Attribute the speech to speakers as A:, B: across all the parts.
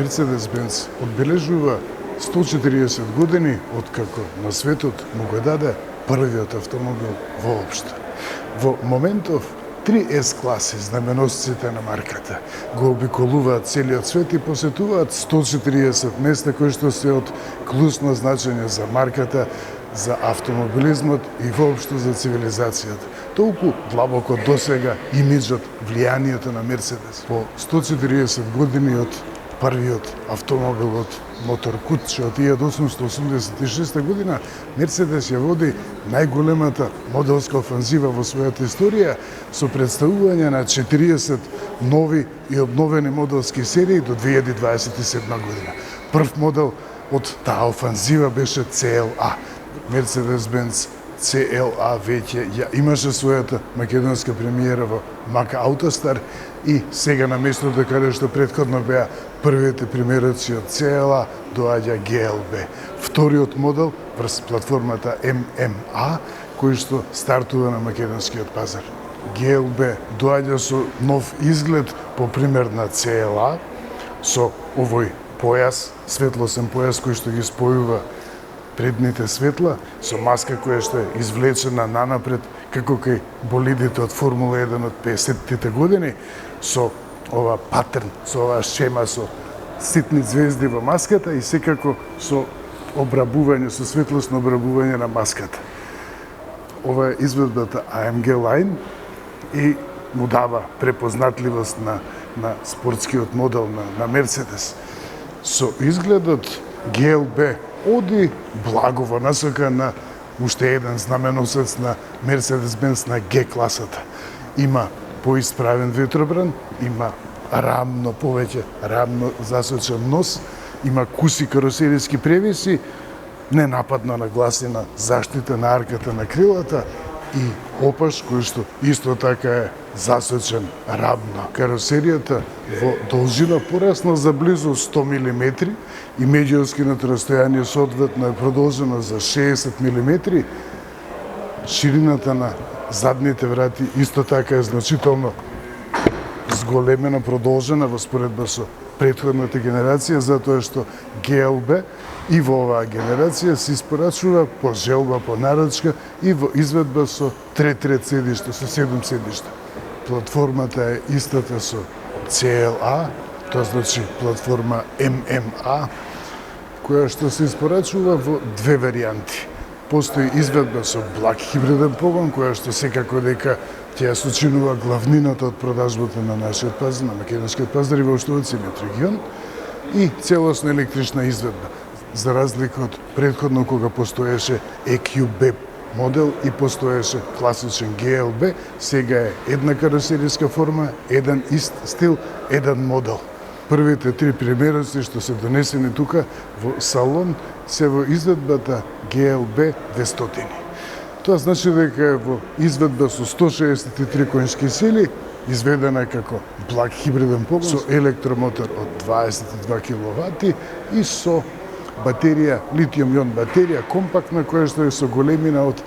A: Mercedes-Benz одбележува 140 години откако на светот му го даде првиот автомобил воопшто. Во моментов 3 S-класи, знаменосците на марката, го обиколуваат целиот свет и посетуваат 140 места кои што се од клучно значење за марката, за автомобилизмот и воопшто за цивилизацијата. Толку длабоко досега имиджот, влијанието на Мерцедес. По 140 години од првиот автомобил од мотор кутче од 1886 година, Мерцедес ја води најголемата моделска офанзива во својата историја со представување на 40 нови и обновени моделски серии до 2027 година. Прв модел од таа офанзива беше CLA. Mercedes-Benz CLA веќе ја имаше својата македонска премиера во Мака Аутостар и сега на местото каде што претходно беа првите примероци од CLA доаѓа GLB. Вториот модел врз платформата MMA кој што стартува на македонскиот пазар. GLB доаѓа со нов изглед по пример на CLA со овој појас, светлосен појас кој што ги спојува предните светла со маска која што е извлечена нанапред како кај болидите од Формула 1 од 50-тите години, со ова патерн, со оваа шема со ситни звезди во маската и секако со обрабување, со светлосно обрабување на маската. Ова е изведбата AMG Line и му дава препознатливост на спортскиот модел на Мерцедес. Со изгледот GLB оди благо во насока на уште еден знаменосец на Mercedes-Benz на G-класата. Има поисправен ветробран, има повеќе рамно засочен нос, има куси каросериски превиси, ненападна нагласена заштита на арката на крилата и опаш кој што исто така е засочен рамно. Каросеријата во должина порасна за близу 100 мм и меѓуоскиното растојание соодветно е продолжено за 60 мм. Ширината на задните врати исто така е значително зголемена, продолжена во споредба со претходната генерација, затоа што GLB и во оваа генерација се испорачува по желба, по нарачка и во изведба со трет седиште, со 7 седишта. Платформата е истата со CLA, тоа значи платформа MMA, која што се испорачува во две варијанти. Постои изведба со благ хибриден погон, која што секако дека ќе ја сочинува главнината од продажбата на нашиот пазар, на македонскиот пазар и воопшто во целиот регион, и целосно електрична изведба. За разлика од претходно кога постоеше EQB модел и постоеше класичен GLB, сега е една каросериска форма, еден ист стил, еден модел. Првите 3 примероци што се донесени тука во салон се во изведбата GLB 200. Тоа значи дека е во изведба со 163 конски сили, изведена како благ хибриден погон со електромотор од 22 киловати и со батерија, литиум-ион батерија, компактна, која што е со големина од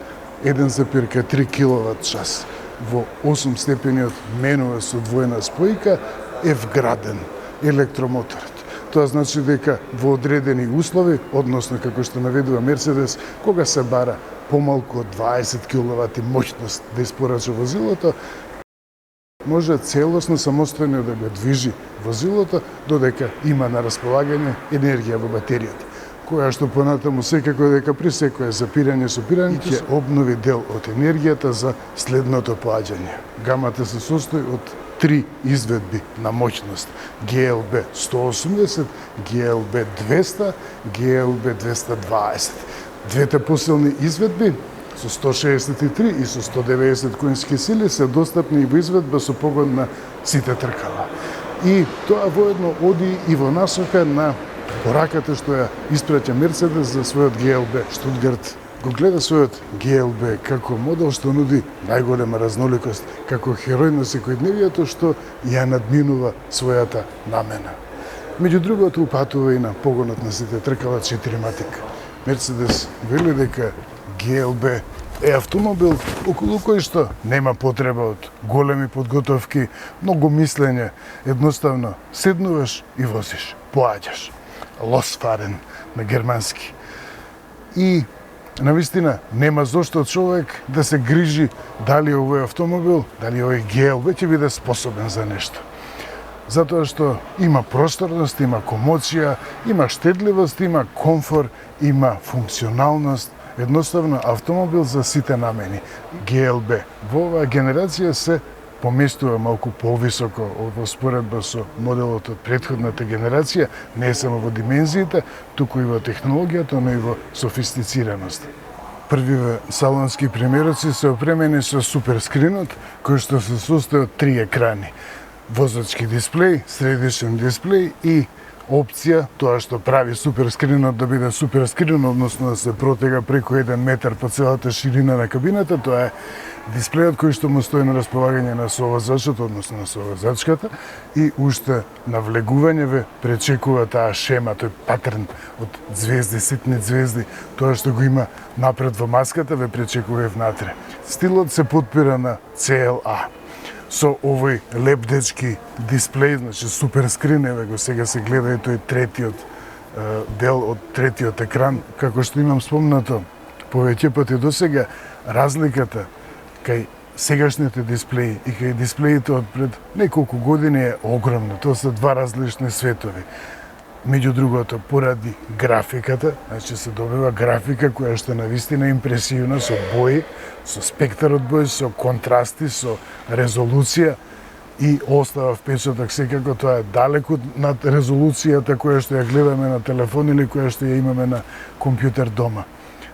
A: 1,3 киловат-час. Во 8 степениот менува со двојна спојка е вграден електромоторот. Тоа значи дека во одредени услови, односно како што наведува Мерцедес, кога се бара помалку од 20 киловати моќност да испорача возилото, може целосно самостојно да го движи возилото, додека има на располагање енергија во батеријата, која што понатаму секако дека при секое запирање сопирање ќе обнови дел од енергијата за следното поаѓање. Гамата се состои од 3 изведби на моќност: GLB 180, GLB 200, GLB 220. Двете посилни изведби со 163 и со 190 конски сили се достапни и во изведба со погон на сите тркала. И тоа воедно оди и во насока на пораката што ја испраќа Мерцедес за својот GLB. Штутгарт го гледа својот GLB како модел што нуди најголема разноликост, како херој на секојдневието што ја надминува својата намена. Меѓу другото упатува и на погонот на сите тркала 4 матика. Мерцедес вели дека GLB е автомобил околу кој што нема потреба од големи подготовки, многу мислење, едноставно седнуваш и возиш, поаѓаш. Losfahren на германски. И навистина нема зошто човек да се грижи дали овој автомобил, дали овој GLB ќе биде способен за нешто. Затоа што има просторност, има комоција, има штедливост, има комфор, има функционалност, едноставно автомобил за сите намени. GLB во оваа генерација се поместува малку повисоко во споредба со моделот од претходната генерација, не само во димензиите, туку и во технологијата, но и во софистицираност. Првиве салонски примероци се опремени со суперскринот, кој што се состои од 3 екрани. Возачки дисплеј, средишен дисплеј и опција, тоа што прави суперскринот да биде суперскрин, односно да се протега преку 1 метар по целата ширина на кабината, тоа е дисплејот кој што му стои на располагање на совозачот, односно на совозачката, и уште на влегување ве пречекува таа шема, тој патерн од звезди, ситни звезди, тоа што го има напред во маската ве пречекува и внатре. Стилот се подпира на CLA. Со овој лепдечки дисплеј, значи суперскрин, еве го сега се гледа и тој третиот дел од третиот екран, како што имам спомнато повеќе пати досега, разликата кај сегашните дисплеи и кај дисплеите од пред неколку години е огромна. Тоа се два различни светови. Меѓу другото, поради графиката, значи се добива графика која што навистина импресивна, со бои, со спектар од бои, со контрасти, со резолуција и остава впечаток секако тоа е далеку над резолуцијата која што ја гледаме на телефон или која што ја имаме на компјутер дома.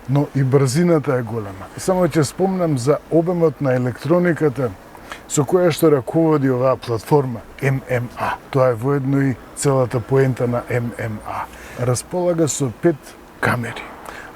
A: Но и брзината е голема. Само ќе спомнам за обемот на електрониката со која што раководи оваа платформа MMA. Тоа е воедно и целата поента на MMA. Располага со 5 камери.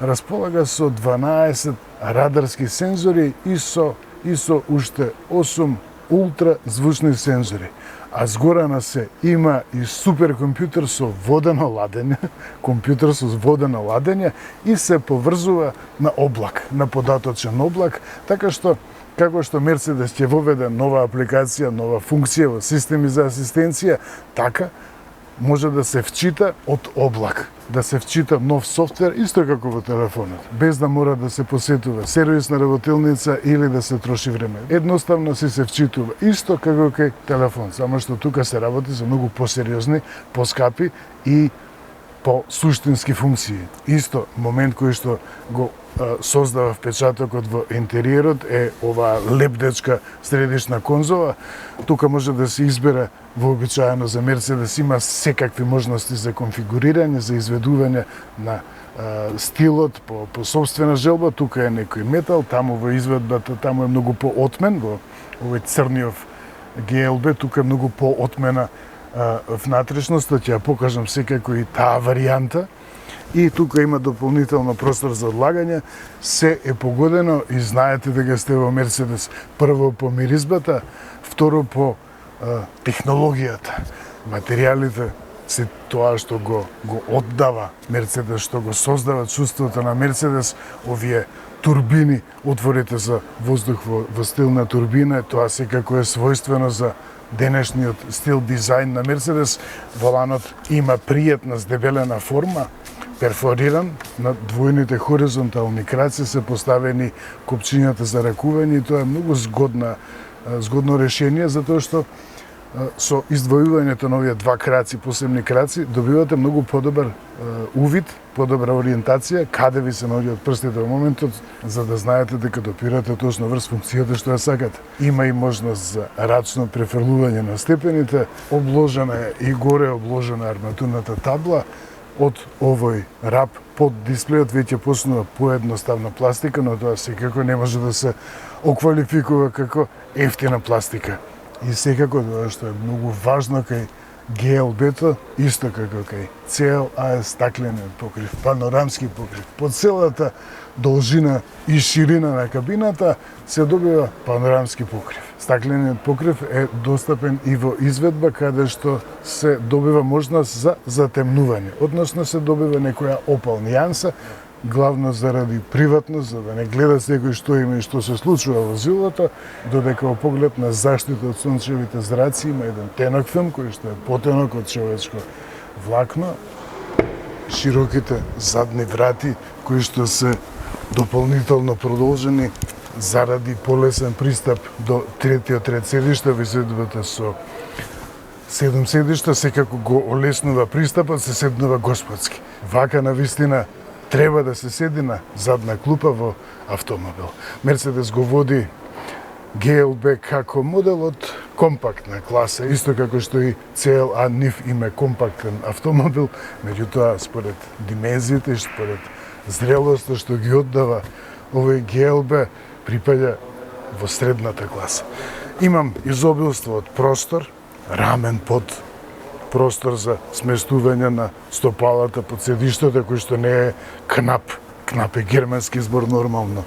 A: Располага со 12 радарски сензори и со уште 8 ултразвучни сензори. А згорана се има и суперкомпјутер со водено ладење, компјутер со водено ладење и се поврзува на облак, на податочен облак, така што како што Мерцедес ќе воведе нова апликација, нова функција во системи за асистенција, така може да се вчита од облак, да се вчита нов софтвер, исто како во телефонот, без да мора да се посетува сервисна работилница или да се троши време. Едноставно се вчитува, исто како кај телефон, само што тука се работи за многу посериозни, поскапи и по суштински функции. Исто момент кој што го создава впечатокот во интериерот е оваа лепдечка средишна конзола. Тука може да се избере вообичаено за Мерцедес, има секакви можности за конфигурирање, за изведување на стилот по собствена желба. Тука е некој метал, таму во изведбата, таму е многу поотмен, во овој црниов GLB, тука е многу поотмена внатрешноста, ќе ја покажам секако и таа варијанта. И тука има дополнително простор за одлагање. Се е погодено и знаете дека сте во Мерцедес. Прво по миризбата, второ по технологијата. Материјалите се тоа што го оддава Мерцедес, што го создава чувството на Мерцедес, овие турбини, отворите за воздух во стил на турбина, тоа секако е својствено за денешниот стил дизајн на Мерцедес. Воланот има пријатна здебелена форма, перфориран, на двојните хоризонтални краци се поставени копчињата за ракување и тоа е многу згодно решение, затоа што со издвојувањето на овие два краци, посебни краци, добивате многу подобар увид, подобра ориентација, каде ви се наоѓаат прстите во моментот, за да знаете дека допирате точно врз функцијата што ја сакате. Има и можност за рачно префрлување на степените, обложена е и горе обложена арматурната табла. Од овој рап под дисплејот веќе почнува поедноставна пластика, но тоа секако не може да се оквалификува како ефтина пластика. И секако тоа што е многу важно кај GLB-то, исто како кај CLA е стаклениот покрив, панорамски покрив. По целата должина и ширина на кабината се добива панорамски покрив. Стаклениот покрив е достапен и во изведба каде што се добива можност за затемнување, односно се добива некоја опал нијанса, главно заради приватност, за да не гледа секој што има и што се случува во возилото, додека во поглед на заштита од сончевите зраци има еден тенок филм кој што е потенок од човечко влакно, широките задни врати кои што се дополнително продолжени заради полесен пристап до третиот ред седишта во изvedбата со 7 седишта, секако го олеснува пристапот, се седнува господски. Вака навистина треба да се седи на задна клупа во автомобил. Мерцедес го води GLB како модел од компактна класа, исто како што и CLA нив има компактен автомобил, меѓутоа според димензиите, според зрелоста што ги оддава овој GLB припаѓа во средната класа. Имам изобилство од простор, рамен под простор за сместување на стопалата под седиштата, кој што не е кнап. Кнап е германски збор нормално.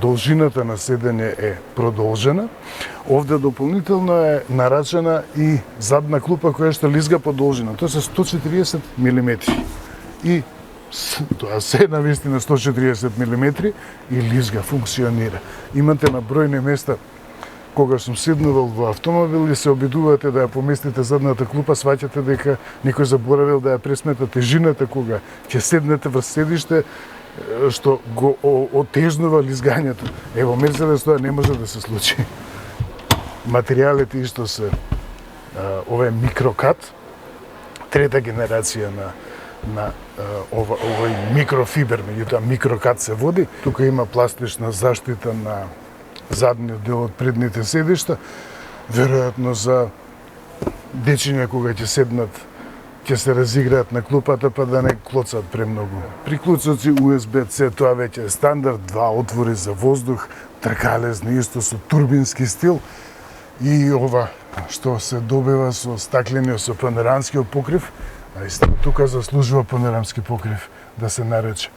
A: Должината на седење е продолжена. Овде дополнително е нарачена и задна клупа која што лизга по должина. Тоа се 140 мм. И тоа се навистина 140 мм и лизга функционира. Имате на бројни места кога сум седнувал во автомобил и се обидувате да ја поместите задната клупа, сваќате дека некој заборавил да ја пресмета тежината кога ќе седнете во седиште што го отежнува лизгањето. Ево, Мерцедес тоа не може да се случи. Материјалите исто се ова е микрокат, трета генерација на овој микрофибер, меѓутоа микрокат се води. Тука има пластична заштита на задниот дел од предните седишта, веројатно за дечиња кога ќе седнат, ќе се разиграат на клупата па да не клоцат премногу. Приклучоци USB-C, тоа веќе е стандард, 2 отвори за воздух, тркалезни исто со турбински стил и ова што се добива со стаклениот, со панорамскиот покрив, наистина тука заслужува панорамски покрив да се нарече.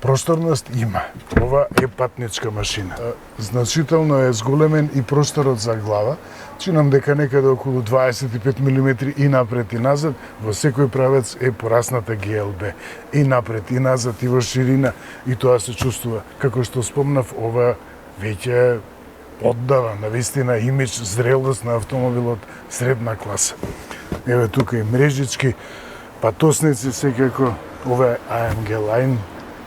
A: Просторност има. Ова е патничка машина. Значително е зголемен и просторот за глава. Чинам дека некаде околу 25 мм и напред и назад, во секој правец е порасната GLB. И напред и назад и во ширина, и тоа се чувствува. Како што спомнав, ова веќе оддава навистина имидж, зрелост на автомобилот средна класа. Еве тука и мрежички, патосници секако, ова е AMG Line.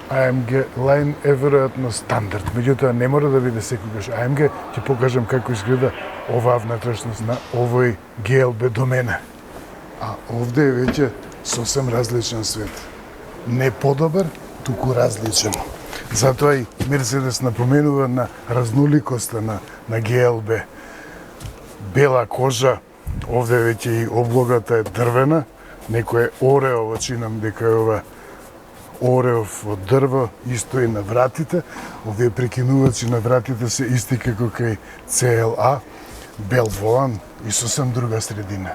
A: AMG Line е веројатно стандард, меѓутоа не мора да биде секогаш AMG. Ќе покажам како изгледа оваа внатрешност на овој GLB до мене. А овде е веќе сосем различен свет. Не подобар, туку различен. Затоа и Мерцедес напоменува на разноликоста на GLB. Бела кожа, овде веќе и облогата е дрвена, некој е ореово, чинам дека е ова ореов од дрво, исто и на вратите. Овие прекинувачи на вратите се исти како кај CLA, бел волан и сосем друга средина.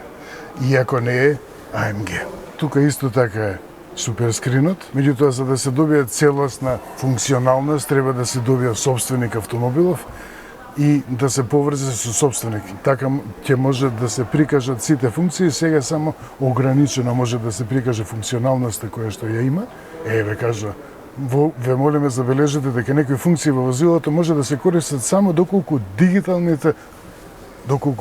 A: Иако не е AMG. Тука исто така е суперскринот, меѓутоа за да се добие целосна функционалност треба да се добие собственик автомобилов и да се поврзе со собственик. Така ќе може да се прикажат сите функции, сега само ограничено може да се прикаже функционалноста која што ја има. Еве кажа, ве молиме забележете дека некои функции во возилото може да се користат само доколку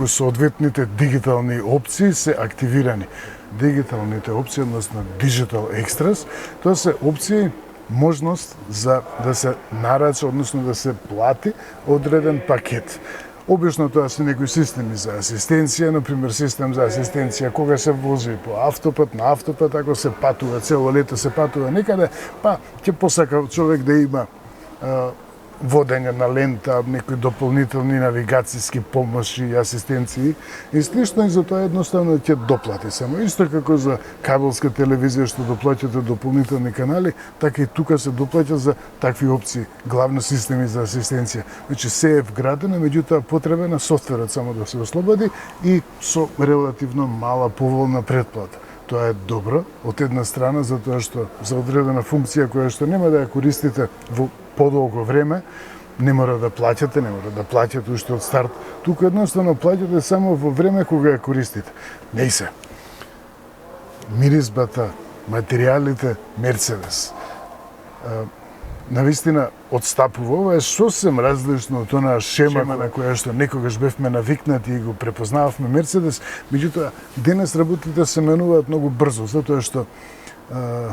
A: соодветните дигитални опции се активирани. Дигиталните опции, односно Digital Extras, тоа се опции можност за да се нарача, односно да се плати одреден пакет. Обично тоа се некои системи за асистенција, например систем за асистенција кога се вози по автопат, на автопат, ако се патува цело лето, се патува некаде, па ќе посака човек да има водење на лента, некои дополнителни навигацијски помоши и асистенции и слично, и за тоа едноставно ќе доплати само. Исто како за кабелска телевизија што доплаќате дополнителни канали, така и тука се доплаќа за такви опции, главно системи за асистенција. Значи се е вградено, меѓутоа потребен е софтверот само да се ослободи и со релативно мала поволна предплата. Тоа е добро од една страна затоа што за одредена функција која што нема да ја користите во подолго време, не мора да плаќате уште од старт. Тука едноставно плаќате само во време кога ја користите. Не се. Миризбата, материјалите, Мерцедес. навистина отстапува. Ова е сосем различно од онаа шема на која што некогаш бевме навикнати и го препознававме Мерцедес, меѓутоа денес работите се менуваат многу брзо, затоа што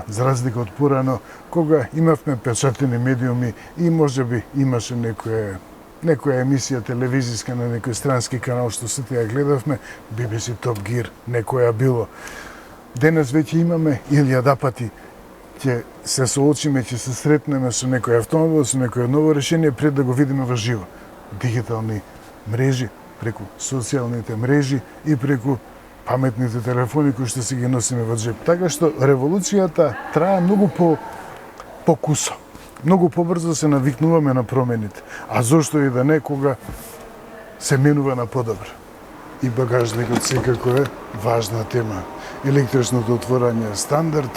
A: за разлика од порано, кога имавме печатени медиуми и можеби имаше некоја емисија телевизиска на некој странски канал што сите ја гледавме, BBC Top Gear, некоја било. Денес веќе имаме илјада пати ќе се соочиме, ќе се сретнеме со некој автомобил, со некој ново решение пред да го видиме во живо. Дигитални мрежи, преку социјалните мрежи и преку паметните телефони кои што си ги носиме во джеп. Така што револуцијата трае многу по-кусо. Многу побрзо се навикнуваме на промените. А зошто и да не кога се менува на подобро. И багажникот секако е важна тема. Електричното отворање е стандард.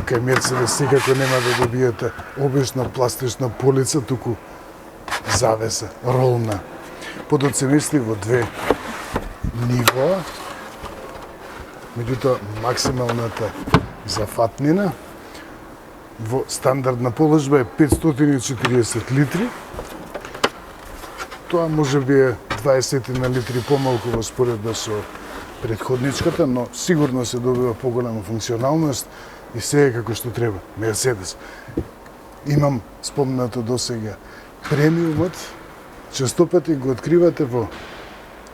A: Кај Мерцедес секако нема да добиете обична пластична полица, туку завеса, ролна. Подот се мисли во две нивоа, меѓутоа максималната зафатнина во стандардна положба е 540 литри. Тоа може би е 20 на литри помалку во споредба со предходничката, но сигурно се добива поголема функционалност и се е како што треба. Мерцедес. Имам спомнато досега премиумот, честопати го откривате во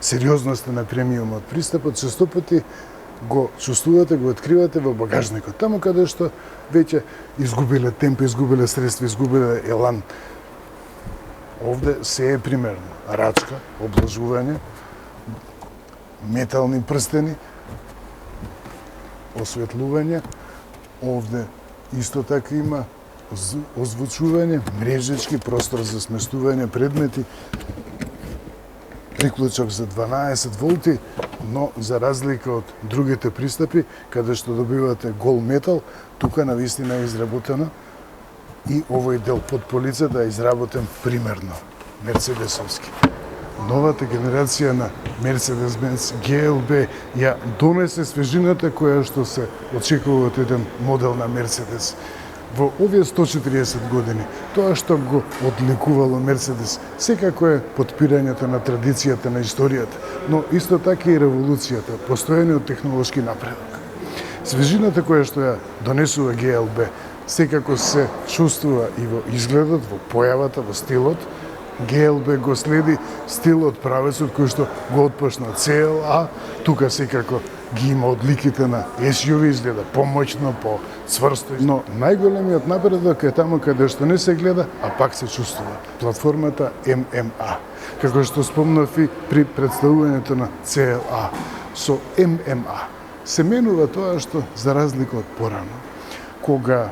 A: сериозноста на премиумот. Пристапот честопати го чувствувате, го откривате во багажникот. Таму каде што веќе изгубиле темпо, изгубиле средства, изгубиле елан. Овде се е примерно. Рачка, облажување, метални прстени, осветлување. Овде исто така има озвучување, мрежечки, простор за сместување предмети, приклучок за 12 волти, но за разлика од другите пристапи, каде што добивате гол метал, тука навистина е изработено и овој дел под полицата е изработен примерно, мерцедесовски. Новата генерација на Mercedes-Benz GLB ја донесе свежината која што се очекува од еден модел на Мерцедес. Во овие 140 години, тоа што го одликувало Мерцедес, секако е потпирањето на традицијата, на историјата, но исто така и револуцијата, постојаниот технолошки напредок. Свежината која што ја донесува GLB, секако се чувствува и во изгледот, во појавата, во стилот. GLB го следи стилот, правецот кој што го отпочна CLA, тука секако ги има одликите на SUV, изгледа помоќно, по-цврсто. Но најголемиот напредок е таму каде што не се гледа, а пак се чувствува. Платформата MMA. Како што спомнав и при представувањето на CLA. Со MMA се менува тоа што, за разлика од порано, кога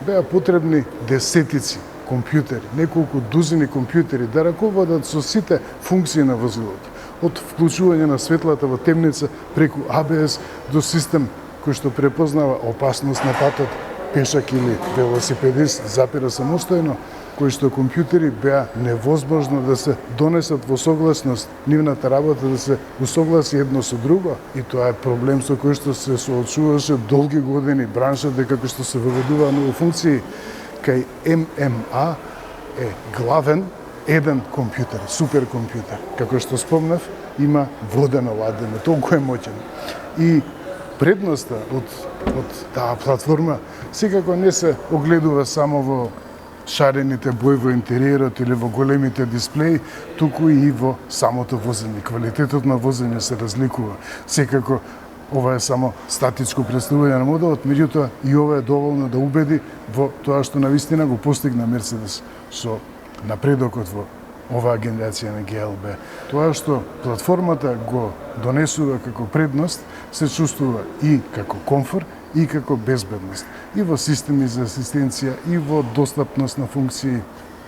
A: беа потребни десетици компјутери, неколку дузини компјутери да раководат со сите функции на возилото. Од вклучување на светлата во темница преку ABS до систем кој што препознава опасност на патот, пешак или велосипедист запира самостојно, кои што компјутери беа невозможно да се донесат во согласност, нивната работа да се усогласи едно со друго, и тоа е проблем со кој што се соочуваше долги години браншата како што се воведува нови функции. Кај MMA е главен еден компјутер, суперкомпјутер. Како што спомнав, има водено ладење, толку е моќен. И предноста од таа платформа секако не се огледува само во шарените бои во интериерот или во големите дисплеи, туку и во самото возење. Квалитетот на возење се разликува. Секако ова е само статичко представување на моделот, меѓутоа и ова е доволно да убеди во тоа што навистина го постигна Мерцедес со напредокот во оваа генерација на GLB. Тоа што платформата го донесува како предност се чувствува и како комфор, и како безбедност, и во системи за асистенција, и во достапност на функции,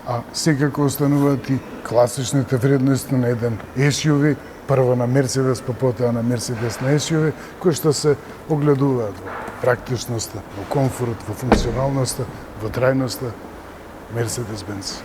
A: а секако остануваат и класичните вредности на еден SUV, прво на Мерцедес, па потоа на Мерцедес на SUV, кои што се огледуваат во практичноста, во комфорот, во функционалноста, во трајноста Mercedes-Benz.